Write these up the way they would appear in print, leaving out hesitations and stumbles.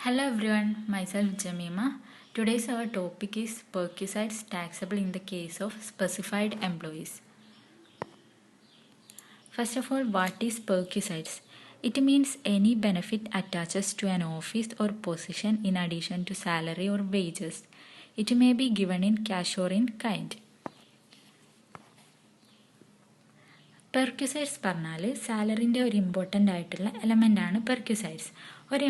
Hello everyone, myself Jamima. Today's our topic is perquisites taxable in the case of specified employees. First of all, what is perquisites? It means any benefit attaches to an office or position in addition to salary or wages. It may be given in cash or in kind. പെർക്യുസൈഡ്സ് പറഞ്ഞാൽ സാലറിൻ്റെ ഒരു important ആയിട്ടുള്ള എലമെൻ്റാണ് പെർക്യുസൈഡ്സ്. ഒരു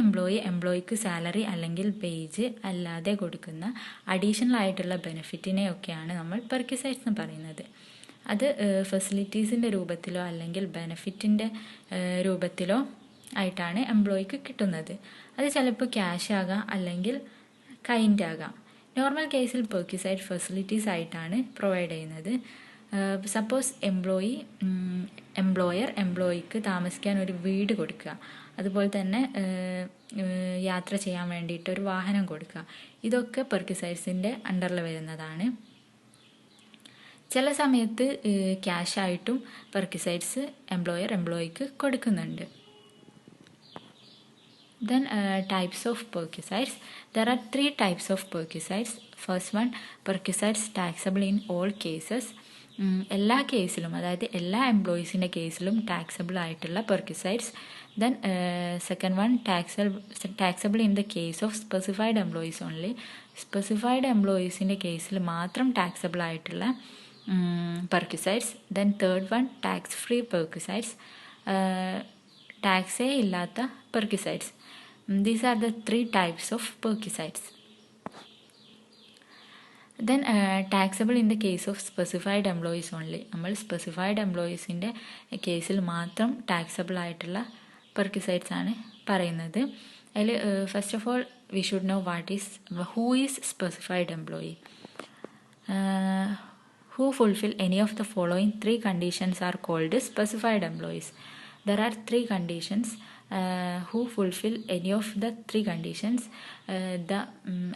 എംപ്ലോയിക്ക് salary അല്ലെങ്കിൽ wage അല്ലാതെ കൊടുക്കുന്ന additional ആയിട്ടുള്ള ബെനിഫിറ്റിനെയൊക്കെയാണ് നമ്മൾ പെർക്യുസൈഡ്സ് എന്ന് പറയുന്നത്. അത് ഫെസിലിറ്റീസിൻ്റെ രൂപത്തിലോ അല്ലെങ്കിൽ ബെനിഫിറ്റിൻ്റെ രൂപത്തിലോ ആയിട്ടാണ് എംപ്ലോയിക്ക് കിട്ടുന്നത്. അത് ചിലപ്പോൾ ക്യാഷ് ആകാം അല്ലെങ്കിൽ കൈൻഡ് ആകാം. നോർമൽ കേസിൽ പെർക്യുസൈഡ് ഫെസിലിറ്റീസ് ആയിട്ടാണ് പ്രൊവൈഡ് ചെയ്യുന്നത്. സപ്പോസ് എംപ്ലോയർ എംപ്ലോയിക്ക് താമസിക്കാൻ ഒരു വീട് കൊടുക്കുക, അതുപോലെ തന്നെ യാത്ര ചെയ്യാൻ വേണ്ടിയിട്ട് ഒരു വാഹനം കൊടുക്കുക. ഇതൊക്കെ പെർക്യുസൈഡ്സിൻ്റെ അണ്ടറിൽ വരുന്നതാണ്. ചില സമയത്ത് ക്യാഷ് ആയിട്ടും പെർക്യുസൈഡ്സ് എംപ്ലോയർ എംപ്ലോയിക്ക് കൊടുക്കുന്നുണ്ട്. Then types of perquisites. There are 3 types of perquisites. First one, perquisites taxable in all cases. എല്ലാ കേസിലും, അതായത് എല്ലാ എംപ്ലോയീസിൻ്റെ കേസിലും ടാക്സബിൾ ആയിട്ടുള്ള perquisites. Then second one, taxable in the case of specified employees only. Specified എംപ്ലോയീസിൻ്റെ കേസിൽ മാത്രം ടാക്സബിൾ ആയിട്ടുള്ള perquisites. Then third one, tax free perquisites, ടാക്സേ ഇല്ലാത്ത perquisites. These are the 3 types of perquisites. Then taxable in the case of specified employees only. നമ്മൾ specified എംപ്ലോയീസിൻ്റെ കേസിൽ മാത്രം ടാക്സബിൾ ആയിട്ടുള്ള പെർക്യുസൈഡ്സ് ആണ് പറയുന്നത്. അതിൽ first of all we should know who is specified employee. Who fulfill any of the following 3 conditions are called specified employees. There are 3 conditions. Who fulfill any of the 3 conditions, the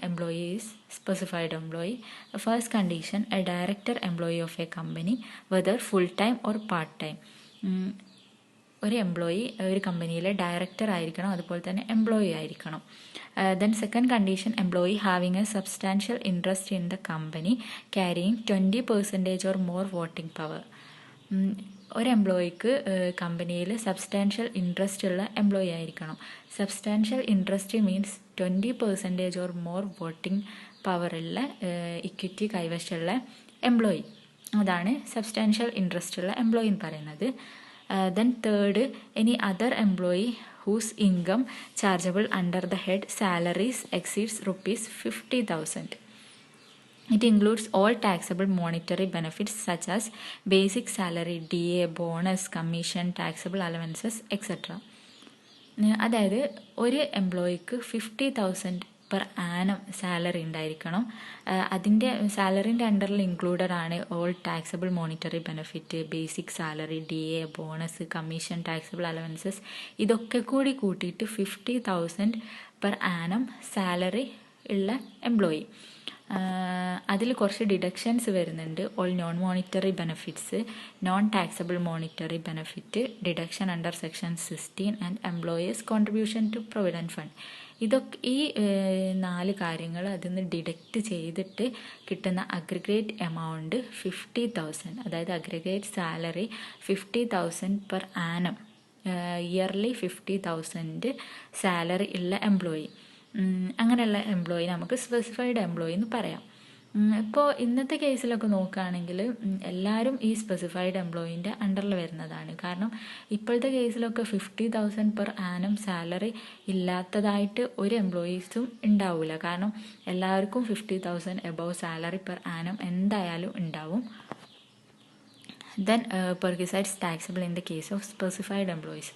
employee is specified employee. The first condition, a director employee of a company, whether full time or part time. ഒരു employee ഒരു കമ്പനിയിലെ director ആയിരിക്കണം, അതുപോലെ തന്നെ employee ആയിരിക്കണം. Then second condition, employee having a substantial interest in the company carrying 20% or more voting power. ഒരു എംപ്ലോയിക്ക് കമ്പനിയിൽ സബ്സ്റ്റാൻഷ്യൽ ഇൻട്രസ്റ്റ് ഉള്ള എംപ്ലോയി ആയിരിക്കണം. Substantial interest means 20% or more voting പവറുള്ള ഇക്വിറ്റി കൈവശമുള്ള എംപ്ലോയി. അതാണ് സബ്സ്റ്റാൻഷ്യൽ ഇൻട്രസ്റ്റ് ഉള്ള എംപ്ലോയി എന്ന് പറയുന്നത്. Then third, any other employee whose income chargeable under the head salaries exceeds ₹50,000. It includes all taxable monetary benefits such as basic salary, DA, bonus, commission, taxable allowances, etc. അതായത് ഒരു എംപ്ലോയിക്ക് 50,000 per annum salary ഉണ്ടായിരിക്കണം. അതിൻ്റെ സാലറിൻ്റെ അണ്ടറിൽ included ആണ് all taxable monetary benefit, basic salary, DA, bonus, commission, taxable allowances. ഇതൊക്കെ കൂടി കൂട്ടിയിട്ട് 50,000 per annum salary ഉള്ള എംപ്ലോയി. അതിൽ കുറച്ച് ഡിഡക്ഷൻസ് വരുന്നുണ്ട്. All non monetary benefits, non taxable monetary benefit, deduction under section 16 and employer's contribution to provident fund. ഈ 4 കാര്യങ്ങൾ അതിൽ നിന്ന് ഡിഡക്റ്റ് ചെയ്തിട്ട് കിട്ടുന്ന അഗ്രിഗേറ്റ് എമൗണ്ട് 50,000. അതായത് aggregate salary 50,000 per annum, yearly 50,000 salary ഉള്ള എംപ്ലോയി. അങ്ങനെയുള്ള എംപ്ലോയി നമുക്ക് സ്പെസിഫൈഡ് എംപ്ലോയി എന്ന് പറയാം. ഇപ്പോൾ ഇന്നത്തെ കേസിലൊക്കെ നോക്കുകയാണെങ്കിൽ എല്ലാവരും ഈ സ്പെസിഫൈഡ് എംപ്ലോയിൻ്റെ അണ്ടറിൽ വരുന്നതാണ്. കാരണം ഇപ്പോഴത്തെ കേസിലൊക്കെ 50,000 പെർ ആനം സാലറി ഇല്ലാത്തതായിട്ട് ഒരു എംപ്ലോയീസും ഉണ്ടാവില്ല. കാരണം എല്ലാവർക്കും 50,000 എബവ് സാലറി പെർ ആനം എന്തായാലും ഉണ്ടാവും. Then perquisites taxable in the case of specified employees.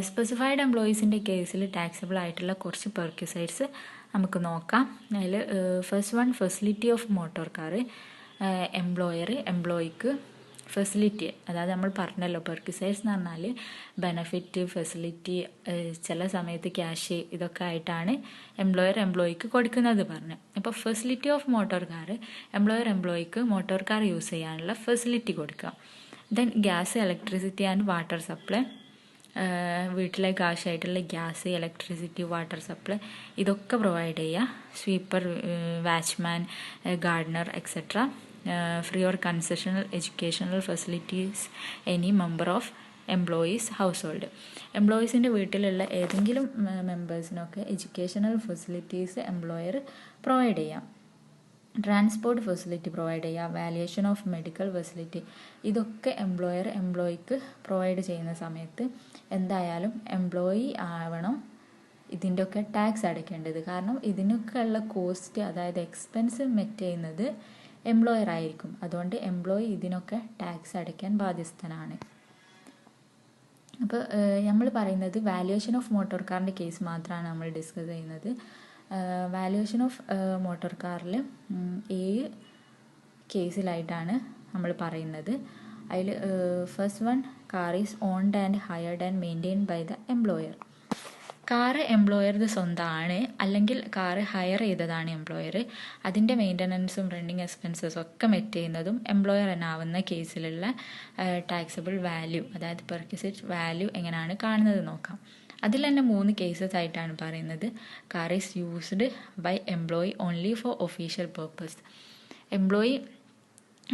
Specified എംപ്ലോയീസിൻ്റെ കേസിൽ ടാക്സബിൾ ആയിട്ടുള്ള കുറച്ച് പെർക്യുസൈഡ്സ് നമുക്ക് നോക്കാം. അതിൽ first one, facility of motor car. എംപ്ലോയിക്ക് ഫെസിലിറ്റി, അതായത് നമ്മൾ പറഞ്ഞല്ലോ പെർക്യുസൈഡ്സ് എന്ന് പറഞ്ഞാൽ ബെനഫിറ്റ്, ഫെസിലിറ്റി, ചില സമയത്ത് ക്യാഷ്, ഇതൊക്കെ ആയിട്ടാണ് എംപ്ലോയിക്ക് കൊടുക്കുന്നത് പറഞ്ഞു. അപ്പോൾ ഫെസിലിറ്റി ഓഫ് മോട്ടോർ കാർ, എംപ്ലോയിക്ക് മോട്ടോർ കാർ യൂസ് ചെയ്യാനുള്ള ഫെസിലിറ്റി കൊടുക്കുക. Then gas, electricity and water supply. വീട്ടിലേക്ക് ആവശ്യമായിട്ടുള്ള ഗ്യാസ്, ഇലക്ട്രിസിറ്റി, വാട്ടർ സപ്ലൈ ഇതൊക്കെ പ്രൊവൈഡ് ചെയ്യുക. Sweeper, watchman, gardener etcetera. Free or concessional educational facilities any member of employees household. എംപ്ലോയീസിൻ്റെ വീട്ടിലുള്ള ഏതെങ്കിലും മെമ്പേഴ്സിനൊക്കെ എഡ്യൂക്കേഷണൽ ഫെസിലിറ്റീസ് എംപ്ലോയർ പ്രൊവൈഡ് ചെയ്യാം. ട്രാൻസ്പോർട്ട് ഫെസിലിറ്റി പ്രൊവൈഡ് ചെയ്യുക. വാല്യുവേഷൻ ഓഫ് മെഡിക്കൽ ഫെസിലിറ്റി ഇതൊക്കെ എംപ്ലോയിക്ക് പ്രൊവൈഡ് ചെയ്യുന്ന സമയത്ത് എന്തായാലും എംപ്ലോയി ആവണം ഇതിൻ്റെയൊക്കെ ടാക്സ് അടയ്ക്കേണ്ടത്. കാരണം ഇതിനൊക്കെ ഉള്ള കോസ്റ്റ്, അതായത് എക്സ്പെൻസ് മെറ്റ് ചെയ്യുന്നത് എംപ്ലോയർ ആയിരിക്കും. അതുകൊണ്ട് എംപ്ലോയി ഇതിനൊക്കെ ടാക്സ് അടയ്ക്കാൻ ബാധ്യസ്ഥനാണ്. അപ്പോൾ നമ്മൾ പറയുന്നത് വാല്യുവേഷൻ ഓഫ് മോട്ടോർ കാറിൻ്റെ കേസ് മാത്രമാണ് നമ്മൾ ഡിസ്കസ് ചെയ്യുന്നത്. വാല്യുവേഷൻ ഓഫ് മോട്ടോർ കാറിൽ 7 കേസിലായിട്ടാണ് നമ്മൾ പറയുന്നത്. അതിൽ first one, car is owned and hired and maintained by the employer. Car എംപ്ലോയറുടെ സ്വന്തമാണ്, അല്ലെങ്കിൽ കാറ് ഹയർ ചെയ്തതാണ് എംപ്ലോയർ. അതിൻ്റെ മെയിൻ്റനൻസും റണ്ണിങ് എക്സ്പെൻസസും ഒക്കെ മെറ്റ് ചെയ്യുന്നതും എംപ്ലോയർ എന്നാവുന്ന കേസിലുള്ള ടാക്സബിൾ വാല്യൂ, അതായത് പെർക്വിസിറ്റ് വാല്യൂ എങ്ങനെയാണ് കാണുന്നത് നോക്കാം. അതിൽ തന്നെ 3 കേസസ് ആയിട്ടാണ് പറയുന്നത്. Car is used by employee only for official purpose.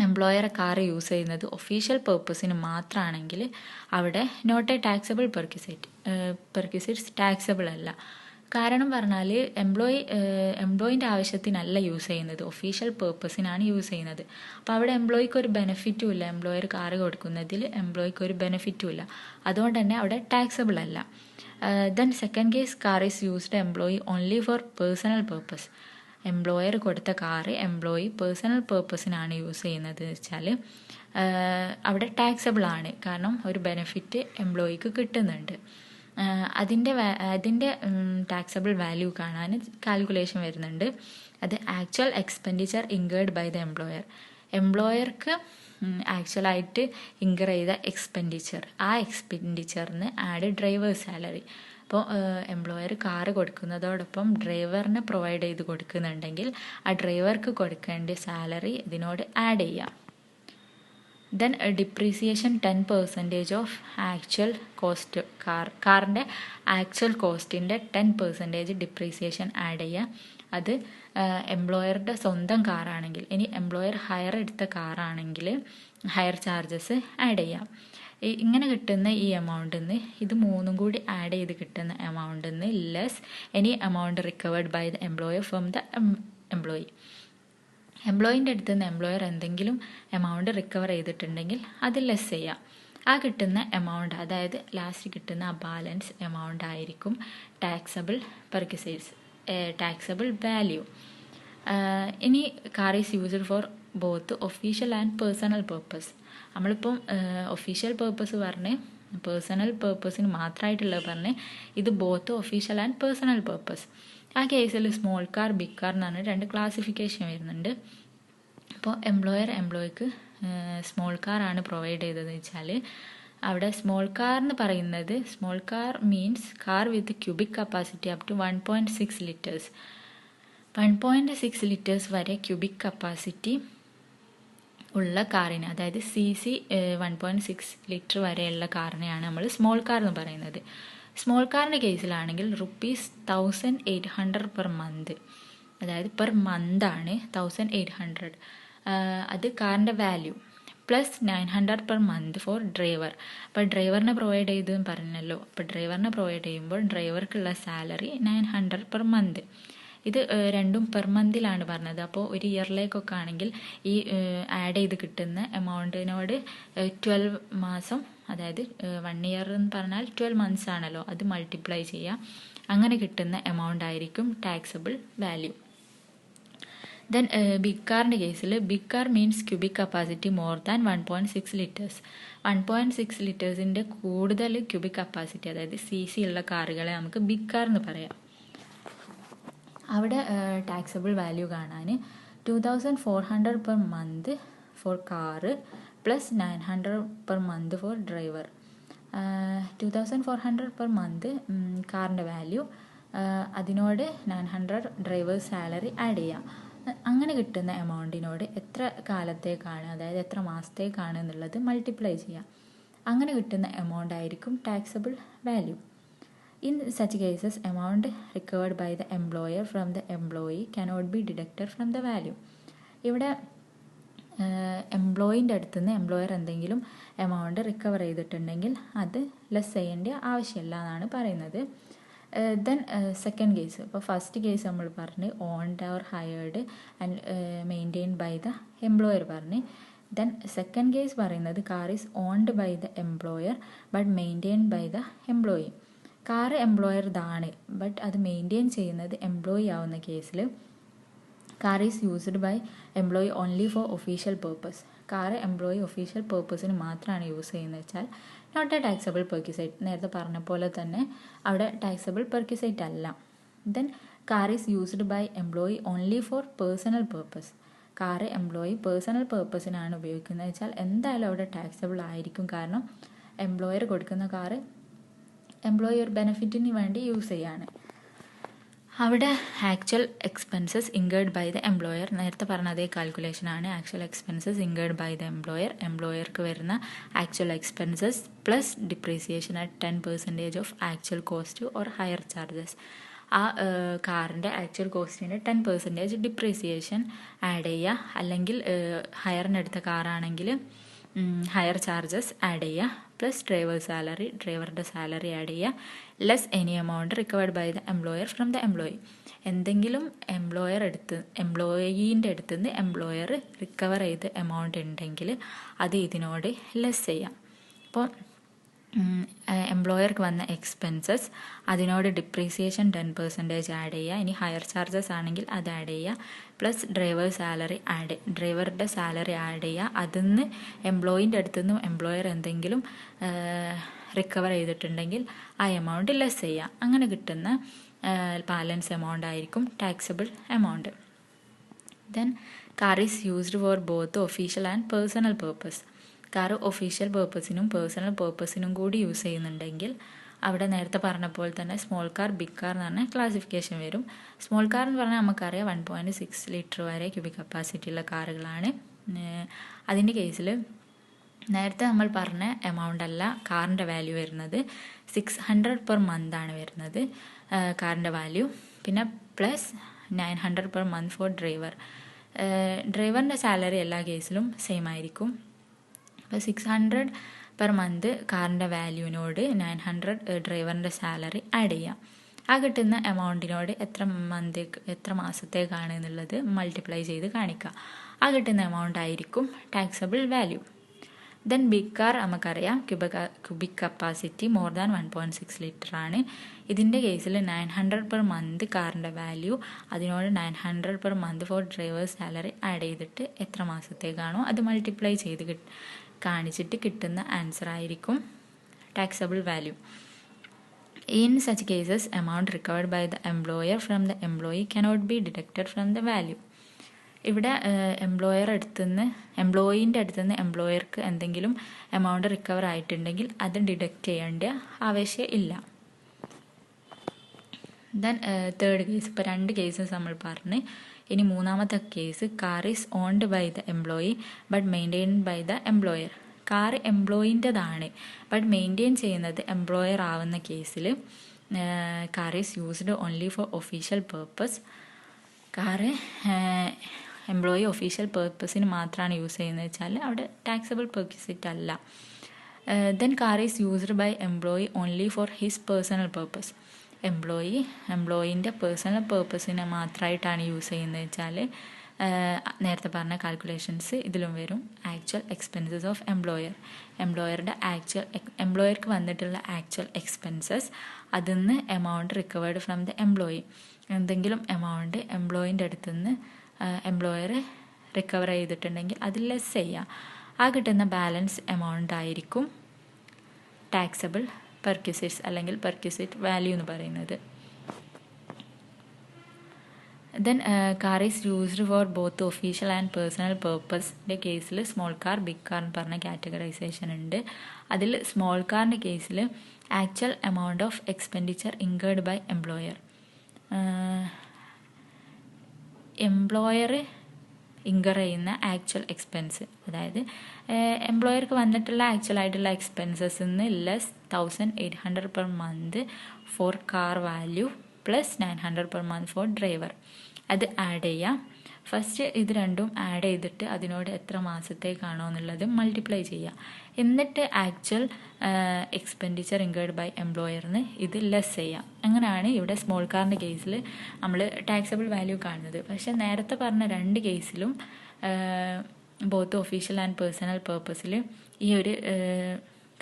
Employer car use ചെയ്യുന്നത് ഒഫീഷ്യൽ പേർപ്പസിന് മാത്രമാണെങ്കിൽ അവിടെ not a taxable perquisites taxable അല്ല. കാരണം പറഞ്ഞാൽ എംപ്ലോയിൻ്റെ ആവശ്യത്തിനല്ല യൂസ് ചെയ്യുന്നത്, ഒഫീഷ്യൽ പേർപ്പസിനാണ് യൂസ് ചെയ്യുന്നത്. അപ്പോൾ അവിടെ എംപ്ലോയിക്ക് ഒരു ബെനിഫിറ്റും ഇല്ല. എംപ്ലോയർ കാറ് കൊടുക്കുന്നതിൽ എംപ്ലോയിക്ക് ഒരു ബെനിഫിറ്റും ഇല്ല. അതുകൊണ്ട് തന്നെ അവിടെ ടാക്സബിൾ അല്ല. Then second case, car is used employee only for personal purpose. Employer കൊടുത്ത കാറ് എംപ്ലോയി പേഴ്സണൽ പേർപ്പസിനാണ് യൂസ് ചെയ്യുന്നത് വെച്ചാൽ അവിടെ ടാക്സബിൾ ആണ്. കാരണം ഒരു ബെനിഫിറ്റ് എംപ്ലോയിക്ക് കിട്ടുന്നുണ്ട്. അതിൻ്റെ ടാക്സബിൾ വാല്യൂ കാണാൻ കാൽക്കുലേഷൻ വരുന്നുണ്ട്. അത് actual expenditure incurred by the employer. എംപ്ലോയർക്ക് ആക്ച്വലായിട്ട് ഇൻകർ ചെയ്ത എക്സ്പെൻഡിച്ചർ, ആ എക്സ്പെൻഡിച്ചറിന് ആഡ് ഡ്രൈവേഴ്സ് സാലറി. അപ്പോൾ എംപ്ലോയർ കാറ് കൊടുക്കുന്നതോടൊപ്പം ഡ്രൈവറിന് പ്രൊവൈഡ് ചെയ്ത് കൊടുക്കുന്നുണ്ടെങ്കിൽ ആ ഡ്രൈവർക്ക് കൊടുക്കേണ്ട സാലറി ഇതിനോട് ആഡ് ചെയ്യാം. Then depreciation 10% of actual cost. കാറിൻ്റെ ആക്ച്വൽ കോസ്റ്റിൻ്റെ 10% ഡിപ്രീസിയേഷൻ ആഡ് ചെയ്യുക. അത് എംപ്ലോയറുടെ സ്വന്തം കാറാണെങ്കിൽ, ഇനി എംപ്ലോയർ ഹയർ എടുത്ത കാറാണെങ്കിൽ ഹയർ ചാർജസ് ആഡ് ചെയ്യാം. ഇങ്ങനെ കിട്ടുന്ന ഈ എമൗണ്ടിൽ നിന്ന് ഇത് 3 കൂടി ആഡ് ചെയ്ത് കിട്ടുന്ന എമൗണ്ടിൽ നിന്ന് less any amount recovered by the employer from the employee. എംപ്ലോയിൻ്റെ അടുത്ത് നിന്ന് എംപ്ലോയർ എന്തെങ്കിലും എമൗണ്ട് റിക്കവർ ചെയ്തിട്ടുണ്ടെങ്കിൽ അത് ലെസ് ചെയ്യാം. ആ കിട്ടുന്ന എമൗണ്ട്, അതായത് ലാസ്റ്റ് കിട്ടുന്ന ആ ബാലൻസ് എമൗണ്ട് ആയിരിക്കും ടാക്സബിൾ പെർക്വിസിറ്റ്സ്, ടാക്സബിൾ വാല്യൂ. ഇനി car is used for both official and personal purpose. നമ്മളിപ്പം ഒഫീഷ്യൽ പേർപ്പസ് പറഞ്ഞ് പേഴ്സണൽ പേർപ്പസിന് മാത്രമായിട്ടുള്ളത് പറഞ്ഞ് ഇത് both official and personal purpose. ആ കേസിൽ സ്മോൾ കാർ, ബിഗ് കാർ എന്നാണ് 2 ക്ലാസിഫിക്കേഷൻ വരുന്നുണ്ട്. അപ്പോൾ എംപ്ലോയിക്ക് സ്മോൾ കാറാണ് പ്രൊവൈഡ് ചെയ്തതെന്ന് വെച്ചാൽ അവിടെ സ്മോൾ കാർ എന്ന് പറയുന്നത്, small car means car with cubic capacity up to 1.6 litres. 1.6 litres വരെ ക്യൂബിക് കപ്പാസിറ്റി ഉള്ള കാറിന്, അതായത് CC 1.6 ലിറ്റർ വരെയുള്ള കാറിനെയാണ് നമ്മൾ സ്മോൾ കാർ എന്ന് പറയുന്നത്. സ്മോൾ കാറിൻ്റെ കേസിലാണെങ്കിൽ ₹1800 പെർ മന്ത്, അതായത് പെർ മന്താണ് 1800. അത് കാറിൻ്റെ value plus 900 per month for driver. അപ്പോൾ ഡ്രൈവറിനെ പ്രൊവൈഡ് ചെയ്തെന്ന് പറഞ്ഞല്ലോ. അപ്പോൾ ഡ്രൈവറിനെ പ്രൊവൈഡ് ചെയ്യുമ്പോൾ ഡ്രൈവർക്കുള്ള സാലറി 900 പെർ മന്ത്. ഇത് രണ്ടും പെർ മന്തിലാണ് പറഞ്ഞത്. അപ്പോൾ ഒരു ഇയറിലേക്കൊക്കെ ആണെങ്കിൽ ഈ ആഡ് ചെയ്ത് കിട്ടുന്ന എമൗണ്ടിനോട് 12 മാസം, അതായത് 1 ഇയർ എന്ന് പറഞ്ഞാൽ 12 മന്ത്സ് ആണല്ലോ, അത് മൾട്ടിപ്ലൈ ചെയ്യാം. അങ്ങനെ കിട്ടുന്ന എമൗണ്ട് ആയിരിക്കും ടാക്സബിൾ വാല്യൂ. ദെൻ ബിഗ് കാറിൻ്റെ കേസിൽ big car means cubic capacity more than 1.6 litres. 1.6 ലിറ്റേഴ്സിൻ്റെ കൂടുതൽ ക്യൂബിക് കപ്പാസിറ്റി, അതായത് CC ഉള്ള കാറുകളെ നമുക്ക് ബിഗ് കാർ എന്ന് പറയാം. അവിടെ ടാക്സബിൾ വാല്യൂ കാണാൻ 2400 per month for car plus 900 per month for driver. 2400 per month കാറിൻ്റെ വാല്യൂ, അതിനോട് 900 ഡ്രൈവേഴ്സ് സാലറി ആഡ് ചെയ്യാം. അങ്ങനെ കിട്ടുന്ന എമൗണ്ടിനോട് എത്ര കാലത്തേക്കാണ്, അതായത് എത്ര മാസത്തേക്കാണ് എന്നുള്ളത് മൾട്ടിപ്ലൈ ചെയ്യാം. അങ്ങനെ കിട്ടുന്ന എമൗണ്ട് ആയിരിക്കും taxable value. In such cases, amount recovered by the employer from the employee cannot be deducted from the value. ഇവിടെ എംപ്ലോയിൻ്റെ അടുത്തുനിന്ന് എംപ്ലോയർ എന്തെങ്കിലും എമൗണ്ട് റിക്കവർ ചെയ്തിട്ടുണ്ടെങ്കിൽ അത് ലെസ് ചെയ്യേണ്ട ആവശ്യമില്ല എന്നാണ് പറയുന്നത്. ദെൻ സെക്കൻഡ് കേസ്, ഇപ്പോൾ ഫസ്റ്റ് കേസ് നമ്മൾ പറഞ്ഞ് owned or hired and maintained by the employer പറഞ്ഞ്. ദെൻ സെക്കൻഡ് കേസ് പറയുന്നത് car is owned by the employer but maintained by the employee. Car എംപ്ലോയർതാണ് ബട്ട് അത് മെയിൻറ്റെയിൻ ചെയ്യുന്നത് എംപ്ലോയി ആവുന്ന കേസിൽ car is used by employee only for official purpose. Car employee official പേർപ്പസിന് മാത്രമാണ് use ചെയ്യുന്നത് വെച്ചാൽ നോട്ട് എ ടാക്സബിൾ പെർക്വിസൈറ്റ്. നേരത്തെ പറഞ്ഞ പോലെ തന്നെ അവിടെ ടാക്സബിൾ പെർക്വിസൈറ്റ് അല്ല. Then car is used by employee only for personal purpose. Car employee personal പേർപ്പസിനാണ് ഉപയോഗിക്കുന്നത് വെച്ചാൽ എന്തായാലും അവിടെ ടാക്സബിൾ ആയിരിക്കും. കാരണം എംപ്ലോയർ കൊടുക്കുന്ന കാറ് എംപ്ലോയി ഒരു ബെനിഫിറ്റിന് വേണ്ടി യൂസ് ചെയ്യാണ്. അവിടെ actual expenses incurred by the employer. നേരത്തെ പറഞ്ഞ അതേ കാൽക്കുലേഷനാണ്. Actual expenses incurred by the employer. എംപ്ലോയർക്ക് വരുന്ന actual expenses plus depreciation at 10% of actual cost or hire charges. ആ കാറിൻ്റെ ആക്ച്വൽ കോസ്റ്റിൻ്റെ 10% ഡിപ്രീസിയേഷൻ ആഡ് ചെയ്യുക. അല്ലെങ്കിൽ ഹയറിനെടുത്ത കാറാണെങ്കിൽ ഹയർ ചാർജസ് ആഡ് ചെയ്യുക. പ്ലസ് ഡ്രൈവറുടെ സാലറി ആഡ് ചെയ്യുക. Less any amount recovered by the employer from the employee. എന്തെങ്കിലും എംപ്ലോയീൻ്റെ അടുത്ത് നിന്ന് എംപ്ലോയർ റിക്കവർ ചെയ്ത് എമൗണ്ട് ഉണ്ടെങ്കിൽ അത് ഇതിനോട് ലെസ് ചെയ്യാം. അപ്പോൾ എംപ്ലോയർക്ക് വന്ന എക്സ്പെൻസസ് അതിനോട് ഡിപ്രീസിയേഷൻ 10% ആഡ് ചെയ്യുക. ഇനി ഹയർ ചാർജസ് ആണെങ്കിൽ അത് ആഡ് ചെയ്യുക. പ്ലസ് ഡ്രൈവറുടെ സാലറി ആഡ് ചെയ്യുക. അതിന്ന് എംപ്ലോയിൻ്റെ അടുത്തുനിന്നും എംപ്ലോയർ എന്തെങ്കിലും റിക്കവർ ചെയ്തിട്ടുണ്ടെങ്കിൽ ആ എമൗണ്ട് ലെസ് ചെയ്യുക. അങ്ങനെ കിട്ടുന്ന ബാലൻസ് എമൗണ്ട് ആയിരിക്കും taxable amount. Then car is used for both official and personal purpose. Car official പേർപ്പസിനും പേഴ്സണൽ പേർപ്പസിനും കൂടി യൂസ് ചെയ്യുന്നുണ്ടെങ്കിൽ അവിടെ നേരത്തെ പറഞ്ഞ പോലെ തന്നെ സ്മോൾ കാർ, ബിഗ് കാർ എന്ന് പറഞ്ഞാൽ ക്ലാസിഫിക്കേഷൻ വരും. സ്മോൾ കാർ എന്ന് പറഞ്ഞാൽ നമുക്കറിയാം 1.6 ലിറ്റർ വരെ ക്യൂബിക് കപ്പാസിറ്റിയുള്ള കാറുകളാണ്. അതിൻ്റെ കേസിൽ നേരത്തെ നമ്മൾ പറഞ്ഞ എമൗണ്ട് അല്ല കാറിൻ്റെ വാല്യൂ വരുന്നത്. 600 പെർ മന്ത് ആണ് വരുന്നത് കാറിൻ്റെ വാല്യൂ. പിന്നെ plus 900 per month for driver. ഡ്രൈവറിൻ്റെ സാലറി എല്ലാ കേസിലും സെയിം ആയിരിക്കും. അപ്പോൾ 600 പെർ മന്ത് കാറിൻ്റെ വാല്യൂവിനോട് 900 ഡ്രൈവറിൻ്റെ സാലറി ആഡ് ചെയ്യാം. ആ കിട്ടുന്ന എമൗണ്ടിനോട് എത്ര മാസത്തേക്കാണ് എന്നുള്ളത് മൾട്ടിപ്ലൈ ചെയ്ത് കാണിക്കുക. ആ കിട്ടുന്ന എമൗണ്ട് ആയിരിക്കും taxable value. Then big car നമുക്കറിയാം cubic capacity more than 1.6 litre ആണ്. ഇതിൻ്റെ കേസിൽ 900 പെർ മന്ത് കാറിൻ്റെ വാല്യൂ അതിനോട് 900 per month for driver's salary add ചെയ്തിട്ട് എത്ര മാസത്തേക്കാണോ അത് മൾട്ടിപ്ലൈ ചെയ്ത് കാണിച്ചിട്ട് കിട്ടുന്ന ആൻസർ ആയിരിക്കും taxable value. In such cases, amount recovered by the employer from the employee cannot be deducted from the value. ഇവിടെ എംപ്ലോയീൻ്റെ അടുത്തുനിന്ന് എംപ്ലോയർക്ക് എന്തെങ്കിലും എമൗണ്ട് റിക്കവർ ആയിട്ടുണ്ടെങ്കിൽ അത് ഡിഡക്റ്റ് ചെയ്യേണ്ട ആവശ്യം ഇല്ല. ദെൻ തേർഡ് കേസ്, ഇപ്പോൾ 2 കേസസ് നമ്മൾ പറഞ്ഞ്. ഇനി മൂന്നാമത്തെ case, car is owned by the employee but maintained by the employer. Car എംപ്ലോയിൻ്റെതാണ് ബട്ട് മെയിൻറ്റെയിൻ ചെയ്യുന്നത് എംപ്ലോയർ ആവുന്ന കേസിൽ car is used only for official purpose. Car employee official പേർപ്പസിന് മാത്രമാണ് യൂസ് ചെയ്യുന്നത് വെച്ചാൽ അവിടെ ടാക്സബിൾ പെർക്വിസിറ്റ് അല്ല. Then car is used by employee only for his personal purpose. എംപ്ലോയിൻ്റെ പേഴ്സണൽ പേർപ്പസിനെ മാത്രമായിട്ടാണ് യൂസ് ചെയ്യുന്നത് വെച്ചാൽ നേരത്തെ പറഞ്ഞ കാൽക്കുലേഷൻസ് ഇതിലും വരും. ആക്ച്വൽ എക്സ്പെൻസസ് ഓഫ് എംപ്ലോയർക്ക് വന്നിട്ടുള്ള ആക്ച്വൽ എക്സ്പെൻസസ് അതിൽ നിന്ന് amount recovered from the employee. എന്തെങ്കിലും എമൗണ്ട് എംപ്ലോയിൻ്റെ അടുത്ത് നിന്ന് എംപ്ലോയർ റിക്കവർ ചെയ്തിട്ടുണ്ടെങ്കിൽ അത് ലെസ് ചെയ്യുക. ആ കിട്ടുന്ന ബാലൻസ് എമൗണ്ട് ആയിരിക്കും ടാക്സബിൾ പെർക്വിസിറ്റ്സ് അല്ലെങ്കിൽ പെർക്വിസിറ്റ് വാല്യൂ എന്ന് പറയുന്നത്. Then car is used for both official and personal പേർപ്പസിൻ്റെ കേസിൽ സ്മോൾ കാർ, ബിഗ് കാർ എന്ന് പറഞ്ഞ കാറ്റഗറൈസേഷൻ ഉണ്ട്. അതിൽ സ്മോൾ കാറിൻ്റെ കേസിൽ actual amount of expenditure incurred by employer incur ചെയ്യുന്ന ആക്ച്വൽ എക്സ്പെൻസ്, അതായത് എംപ്ലോയർക്ക് വന്നിട്ടുള്ള ആക്ച്വൽ ആയിട്ടുള്ള എക്സ്പെൻസസ് നിന്ന് less 1800 per month for car value plus 900 per month for driver. അത് ആഡ് ചെയ്യാം. ഫസ്റ്റ് ഇത് രണ്ടും ആഡ് ചെയ്തിട്ട് അതിനോട് എത്ര മാസത്തേക്കാണോ എന്നുള്ളത് മൾട്ടിപ്ലൈ ചെയ്യുക. എന്നിട്ട് ആക്ച്വൽ എക്സ്പെൻഡിച്ചർ ഇൻകേർഡ് ബൈ എംപ്ലോയറിന് ഇത് ലെസ് ചെയ്യാം. അങ്ങനെയാണ് ഇവിടെ സ്മോൾ കാറിൻ്റെ കേസിൽ നമ്മൾ ടാക്സബിൾ വാല്യൂ കാണുന്നത്. പക്ഷേ നേരത്തെ പറഞ്ഞ രണ്ട് കേസിലും ബോത്ത് ഒഫീഷ്യൽ ആൻഡ് പേഴ്സണൽ പേർപ്പസിൽ ഈ ഒരു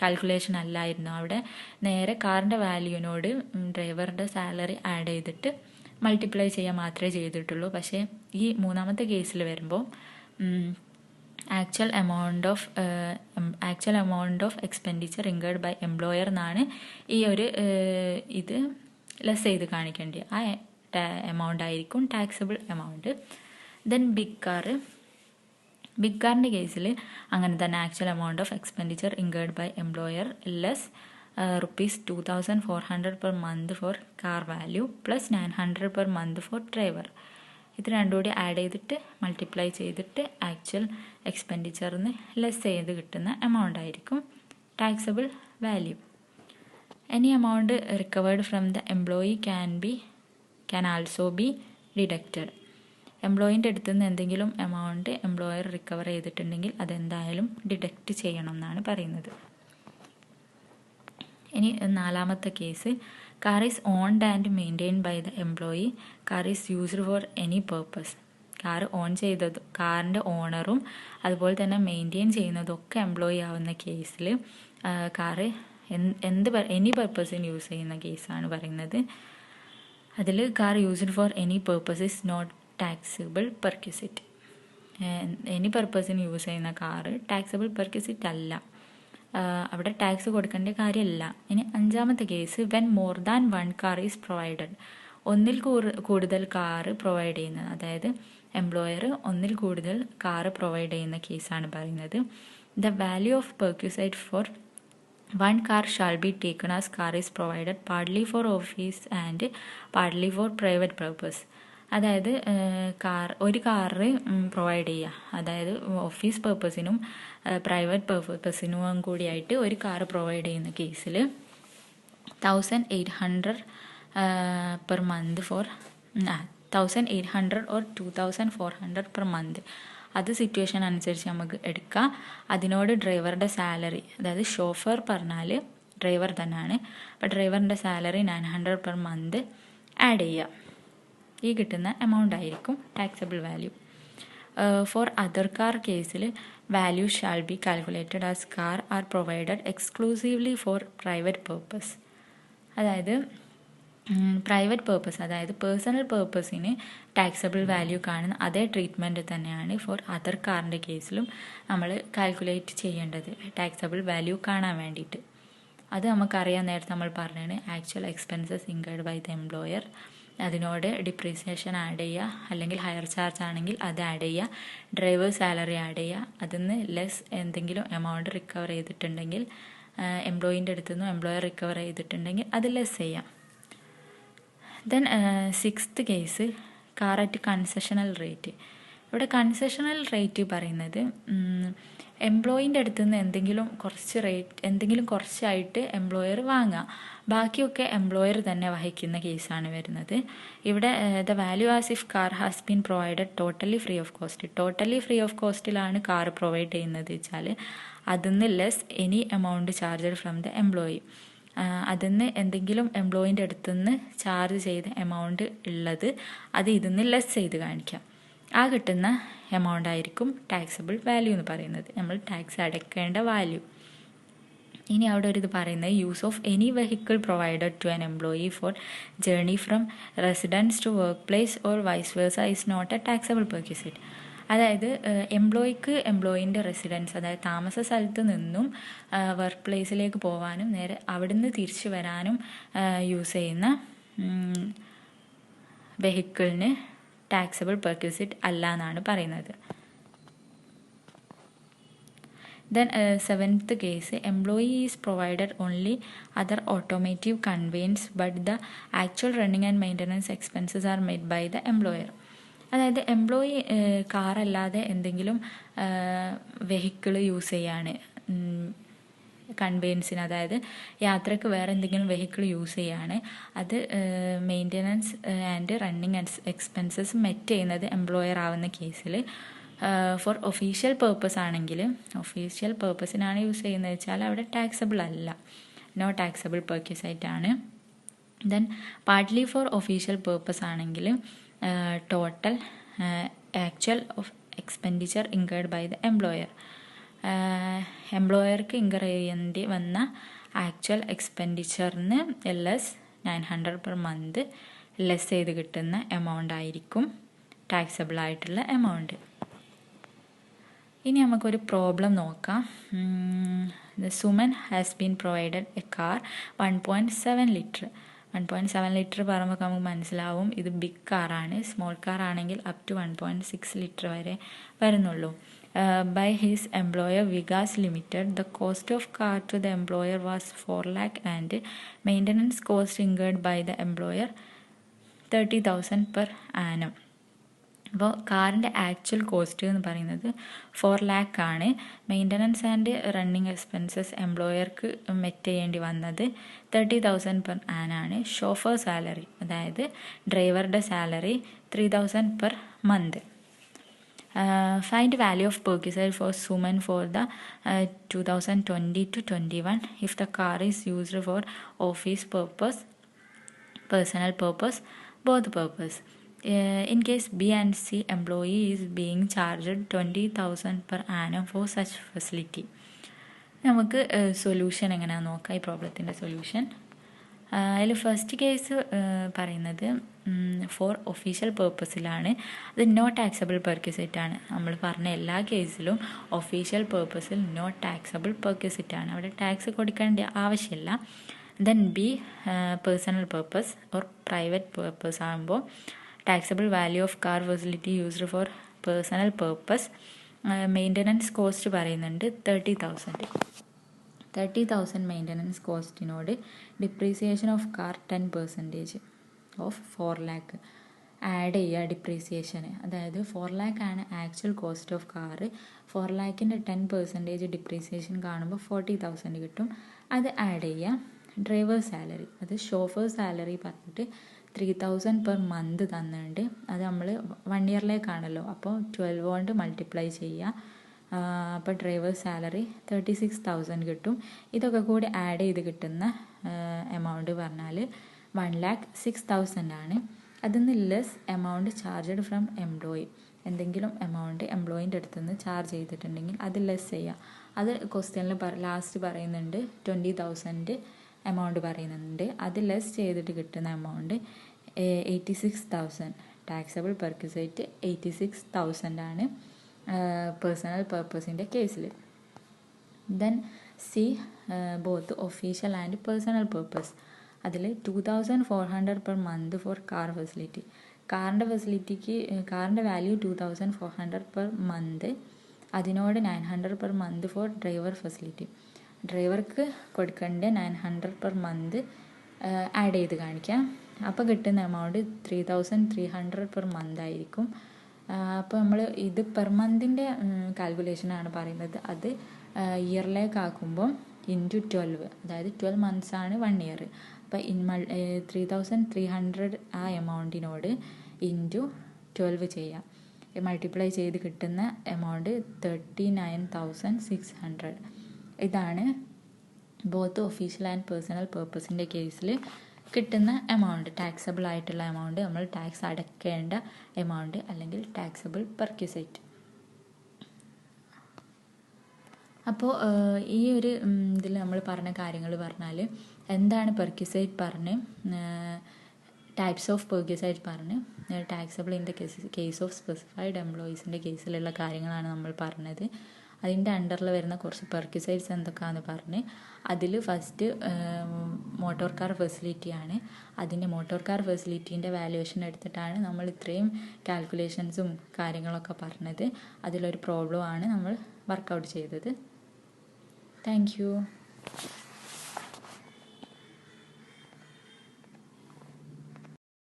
കാൽക്കുലേഷൻ അല്ലായിരുന്നു. അവിടെ നേരെ കാറിൻ്റെ വാല്യൂവിനോട് ഡ്രൈവറുടെ സാലറി ആഡ് ചെയ്തിട്ട് മൾട്ടിപ്ലൈ ചെയ്യാൻ മാത്രമേ ചെയ്തിട്ടുള്ളൂ. പക്ഷേ ഈ മൂന്നാമത്തെ കേസിൽ വരുമ്പോൾ actual amount of expenditure incurred by employer എന്നാണ് ഈ ഒരു ഇത് ലെസ് ചെയ്ത് കാണിക്കേണ്ടത്. ആ എമൗണ്ട് ആയിരിക്കും ടാക്സബിൾ എമൗണ്ട്. ദെൻ ബിഗ് കാറിൻ്റെ കേസിൽ അങ്ങനെ തന്നെ actual amount of expenditure incurred by employer less ₹2400 per month for car value plus 900 per month for driver. ഇത് രണ്ടും കൂടി ആഡ് ചെയ്തിട്ട് മൾട്ടിപ്ലൈ ചെയ്തിട്ട് ആക്ച്വൽ എക്സ്പെൻഡിച്ചറിന് ലെസ് ചെയ്ത് കിട്ടുന്ന എമൗണ്ട് ആയിരിക്കും taxable value. Any amount recovered from the employee can also be deducted. എംപ്ലോയിൻ്റെ അടുത്ത് നിന്ന് എന്തെങ്കിലും എമൗണ്ട് എംപ്ലോയർ റിക്കവർ ചെയ്തിട്ടുണ്ടെങ്കിൽ അതെന്തായാലും ഡിഡക്റ്റ് ചെയ്യണം എന്നാണ് പറയുന്നത്. ഇനി നാലാമത്തെ case, car is owned and maintained by the employee, car is used for any purpose. Car own ചെയ്തതും കാറിൻ്റെ ഓണറും അതുപോലെ തന്നെ മെയിൻറ്റെയിൻ ചെയ്യുന്നതൊക്കെ എംപ്ലോയി ആവുന്ന കേസിൽ കാറ് എനി പർപ്പസിന് യൂസ് ചെയ്യുന്ന കേസാണ് പറയുന്നത്. അതിൽ car used for any purpose is not taxable perquisite. Any പർപ്പസിന് യൂസ് ചെയ്യുന്ന കാറ് ടാക്സബിൾ പെർക്വിസിറ്റ് അല്ല, അവിടെ ടാക്സ് കൊടുക്കേണ്ട കാര്യമല്ല. ഇനി അഞ്ചാമത്തെ case, when more than one car is provided. ഒന്നിൽ കൂടുതൽ കാറ് പ്രൊവൈഡ് ചെയ്യുന്നത്, അതായത് എംപ്ലോയർ ഒന്നിൽ കൂടുതൽ കാറ് പ്രൊവൈഡ് ചെയ്യുന്ന കേസാണ് പറയുന്നത്. The value of perquisite for one car shall be taken as car is provided partly for office and partly for private purpose. അതായത് ഒരു കാറ് പ്രൊവൈഡ് ചെയ്യുക, അതായത് ഓഫീസ് പർപ്പസിനും പ്രൈവറ്റ് പർപ്പസിനും കൂടിയായിട്ട് ഒരു കാറ് പ്രൊവൈഡ് ചെയ്യുന്ന കേസിൽ 1800 per month for 1800 or 2400 per month. അത് situation അനുസരിച്ച് നമുക്ക് എടുക്കാം. അതിനോട് ഡ്രൈവറുടെ സാലറി, അതായത് ഷോഫർ പറഞ്ഞാൽ ഡ്രൈവർ തന്നെയാണ്, അപ്പോൾ ഡ്രൈവറിൻ്റെ സാലറി 900 പെർ മന്ത് ആഡ് ചെയ്യുക. ഈ കിട്ടുന്ന എമൗണ്ട് ആയിരിക്കും taxable value. For other car കേസിൽ value shall be calculated as car are provided exclusively for private purpose. അതായത് പ്രൈവറ്റ് പേർപ്പസ്, അതായത് പേഴ്സണൽ പേർപ്പസിന് ടാക്സബിൾ വാല്യൂ കാണുന്ന അതേ ട്രീറ്റ്മെൻറ്റ് തന്നെയാണ് ഫോർ അതർ കാറിൻ്റെ കേസിലും നമ്മൾ കാൽക്കുലേറ്റ് ചെയ്യേണ്ടത് ടാക്സബിൾ വാല്യൂ കാണാൻ വേണ്ടിയിട്ട്. അത് നമുക്കറിയാൻ നേരത്തെ നമ്മൾ പറഞ്ഞാണ് actual expenses incurred by the employer, അതിനോട് ഡിപ്രീസിയേഷൻ ആഡ് ചെയ്യുക, അല്ലെങ്കിൽ ഹയർ ചാർജ് ആണെങ്കിൽ അത് ആഡ് ചെയ്യുക, ഡ്രൈവർ സാലറി ആഡ് ചെയ്യുക, അതിന്ന് ലെസ് എന്തെങ്കിലും എമൗണ്ട് റിക്കവർ ചെയ്തിട്ടുണ്ടെങ്കിൽ എംപ്ലോയിൻ്റെ അടുത്തു നിന്നും എംപ്ലോയർ റിക്കവർ ചെയ്തിട്ടുണ്ടെങ്കിൽ അത് ലെസ് ചെയ്യാം. Then sixth case, car at concessional rate. ഇവിടെ കൺസെഷണൽ റേറ്റ് പറയുന്നത് എംപ്ലോയിൻ്റെ അടുത്തു നിന്ന് എന്തെങ്കിലും കുറച്ചായിട്ട് എംപ്ലോയർ വാങ്ങുക, ബാക്കിയൊക്കെ എംപ്ലോയർ തന്നെ വഹിക്കുന്ന കേസാണ് വരുന്നത്. ഇവിടെ the value as if car has been provided totally free of cost. Totally free of കോസ്റ്റിലാണ് കാർ പ്രൊവൈഡ് ചെയ്യുന്നത് വെച്ചാൽ അതിന്ന് less any amount charged from the employee. അതിന്ന് എന്തെങ്കിലും എംപ്ലോയിൻ്റെ അടുത്തുനിന്ന് ചാർജ് ചെയ്ത എമൗണ്ട് ഉള്ളത് അത് ഇതിന്ന് ലെസ് ചെയ്ത് കാണിക്കാം. ആ കിട്ടുന്ന എമൗണ്ട് ആയിരിക്കും ടാക്സബിൾ വാല്യൂ എന്ന് പറയുന്നത്, നമ്മൾ ടാക്സ് അടയ്ക്കേണ്ട വാല്യൂ. ഇനി അവിടെ ഒരു ഇത് പറയുന്നത്, use of any vehicle provided to an employee for journey from residence to work place or vice versa is not a taxable perquisite. അതായത് എംപ്ലോയിക്ക് എംപ്ലോയിൻ്റെ റെസിഡൻസ്, അതായത് താമസ സ്ഥലത്ത് നിന്നും വർക്ക് പ്ലേസിലേക്ക് പോകാനും നേരെ അവിടുന്ന് തിരിച്ചു വരാനും യൂസ് ചെയ്യുന്ന വെഹിക്കിളിന് ടാക്സബിൾ പെർക്വിസിറ്റ് അല്ല എന്നാണ് പറയുന്നത്. Then seventh case, employee is provided only other automotive conveyance but the actual running and maintenance expenses are made by the employer. അതായത് എംപ്ലോയി കാറല്ലാതെ എന്തെങ്കിലും വെഹിക്കിൾ യൂസ് ചെയ്യാണ്, കൺവെയൻസിന്, അതായത് യാത്രയ്ക്ക് വേറെ എന്തെങ്കിലും വെഹിക്കിൾ യൂസ് ചെയ്യാണ്, അത് maintenance and running expenses met ചെയ്യുന്നത് എംപ്ലോയർ ആവുന്ന കേസിൽ, ഫോർ ഒഫീഷ്യൽ പേർപ്പസ് ആണെങ്കിൽ, ഒഫീഷ്യൽ പേർപ്പസിനാണ് യൂസ് ചെയ്യുന്നത് വെച്ചാൽ അവിടെ ടാക്സബിൾ അല്ല, നോ ടാക്സബിൾ പർക്യൂസൈറ്റ് ആണ്. Then partly for official purpose ആണെങ്കിൽ total actual of expenditure incurred by the employer, എംപ്ലോയർക്ക് ഇൻകർ ചെയ്യേണ്ടി വന്ന ആക്ച്വൽ എക്സ്പെൻഡിച്ചറിന് ലെസ് 900 പെർ മന്ത് ലെസ് ചെയ്ത് കിട്ടുന്ന എമൗണ്ട് ആയിരിക്കും ടാക്സബിൾ ആയിട്ടുള്ള എമൗണ്ട്. ഇനി നമുക്കൊരു പ്രോബ്ലം നോക്കാം. Suman has been provided A car 1.7 litre. 1.7 litre പറയുമ്പോൾ നമുക്ക് മനസ്സിലാവും ഇത് ബിഗ് കാറാണ്. സ്മോൾ കാർ ആണെങ്കിൽ അപ് ടു 1.6 ലിറ്റർ വരെ വരുന്നുള്ളൂ. By his employer Vigas Limited, the cost of car to the employer was 4 lakh and maintenance cost incurred by the employer 30,000 per annum. അപ്പോൾ കാറിൻ്റെ ആക്ച്വൽ കോസ്റ്റ് എന്ന് പറയുന്നത് 4 lakh ആണ്. Maintenance and running expenses എംപ്ലോയർക്ക് met ചെയ്യേണ്ടി വന്നത് 30,000 per ആനാണ്. Chauffeur salary, അതായത് ഡ്രൈവറുടെ salary 3,000 per month. Find value of purchase for Suman for the 2020 to 21 if the car is used for office purpose, personal purpose, both purpose. In case B and C employee is being charged 20,000 per annum for such facility. നമുക്ക് solution എങ്ങനെയാണെന്ന് നോക്കാം, ഈ പ്രോബ്ലത്തിൻ്റെ solution. അതിൽ first case പറയുന്നത് for official പേർപ്പസിലാണ്, അത് no taxable perquisite ആണ്. നമ്മൾ പറഞ്ഞ എല്ലാ കേസിലും ഒഫീഷ്യൽ പേർപ്പസിൽ നോ ടാക്സബിൾ പെർക്യൂസൈറ്റ് ആണ്, അവിടെ ടാക്സ് കൊടുക്കേണ്ട ആവശ്യമില്ല. Then B personal purpose or private purpose ആകുമ്പോൾ taxable value of car facility used for personal purpose, maintenance cost പറയുന്നുണ്ട് 30,000 മെയിൻ്റനൻസ് കോസ്റ്റിനോട് depreciation of car 10% of 4 lakh add ചെയ്യുക ഡിപ്രീസിയേഷന്. അതായത് 4 lakh ആണ് actual cost of car, 4 lakhൻ്റെ 10% depreciation കാണുമ്പോൾ 40,000 കിട്ടും, അത് ആഡ് ചെയ്യുക. ഡ്രൈവർ സാലറി, അത് ഷോഫർ സാലറി പറഞ്ഞിട്ട് 3,000 പെർ മന്ത് തന്നിട്ടുണ്ട്, അത് നമ്മൾ 1 ഇയറിലേക്കാണല്ലോ, അപ്പോൾ 12 കൊണ്ട് മൾട്ടിപ്ലൈ ചെയ്യുക. അപ്പോൾ ഡ്രൈവർ സാലറി 36,000 കിട്ടും. ഇതൊക്കെ കൂടി ആഡ് ചെയ്ത് കിട്ടുന്ന എമൗണ്ട് പറഞ്ഞാൽ 1,06,000 ആണ്. അതിൽ നിന്ന് less amount charged from employee, എന്തെങ്കിലും എമൗണ്ട് എംപ്ലോയിൻ്റെ അടുത്ത് നിന്ന് ചാർജ് ചെയ്തിട്ടുണ്ടെങ്കിൽ അത് ലെസ് ചെയ്യുക. അത് ക്വസ്റ്റ്യനിൽ ലാസ്റ്റ് പറയുന്നുണ്ട് 20,000 എമൗണ്ട് പറയുന്നുണ്ട്, അത് ലെസ് ചെയ്തിട്ട് കിട്ടുന്ന എമൗണ്ട് 86,000. ടാക്സബിൾ പെർക്യൂസൈറ്റ് 86,000 ആണ് പേഴ്സണൽ പർപ്പസിൻ്റെ കേസിൽ. Then C both official and personal purpose, അതിൽ 2,400 per month for car facility. കാറിൻ്റെ വാല്യൂ 2,400 പെർ മന്ത്, അതിനോട് 900 per month for driver facility. ഡ്രൈവർക്ക് കൊടുക്കേണ്ട 900 പെർ മന്ത് ആഡ് ചെയ്ത് കാണിക്കാം. അപ്പോൾ കിട്ടുന്ന എമൗണ്ട് 3,300 പെർ മന്ത് ആയിരിക്കും. അപ്പോൾ നമ്മൾ ഇത് പെർ മന്തിൻ്റെ കാൽക്കുലേഷനാണ് പറയുന്നത്, അത് ഇയറിലേക്കാക്കുമ്പോൾ ഇൻറ്റു 12, അതായത് 12 months ആണ് 1 year. അപ്പോൾ 3,300 ആ എമൗണ്ടിനോട് ഇൻറ്റു 12 ചെയ്യാം, മൾട്ടിപ്ലൈ ചെയ്ത് കിട്ടുന്ന എമൗണ്ട് 39,600. ഇതാണ് ബോത്ത് ഒഫീഷ്യൽ ആൻഡ് പേഴ്സണൽ പർപ്പസിൻ്റെ കേസിൽ കിട്ടുന്ന എമൗണ്ട്, ടാക്സബിൾ ആയിട്ടുള്ള എമൗണ്ട്, നമ്മൾ ടാക്സ് അടയ്ക്കേണ്ട എമൗണ്ട് അല്ലെങ്കിൽ ടാക്സബിൾ പെർക്യൂസൈറ്റ്. അപ്പോൾ ഈ ഒരു ഇതിൽ നമ്മൾ പറഞ്ഞ കാര്യങ്ങൾ പറഞ്ഞാൽ എന്താണ് പെർക്യൂസൈറ്റ് പറഞ്ഞ്, ടൈപ്സ് ഓഫ് പെർക്യൂസൈറ്റ് പറഞ്ഞ്, taxable in the case of specified എംപ്ലോയീസിൻ്റെ കേസിലുള്ള കാര്യങ്ങളാണ് നമ്മൾ പറഞ്ഞത്. അതിൻ്റെ അണ്ടറിൽ വരുന്ന കുറച്ച് പെർക്യൂസൈറ്റ്സ് എന്തൊക്കെയാണെന്ന് പറഞ്ഞ്, അതിൽ ഫസ്റ്റ് മോട്ടോർ കാർ ഫെസിലിറ്റിയാണ്. അതിൻ്റെ മോട്ടോർ കാർ ഫെസിലിറ്റീൻ്റെ വാല്യുവേഷൻ എടുത്തിട്ടാണ് നമ്മൾ ഇത്രയും കാൽക്കുലേഷൻസും കാര്യങ്ങളൊക്കെ പറഞ്ഞത്. അതിലൊരു പ്രോബ്ലമാണ് നമ്മൾ വർക്കൗട്ട് ചെയ്തത്. Thank you.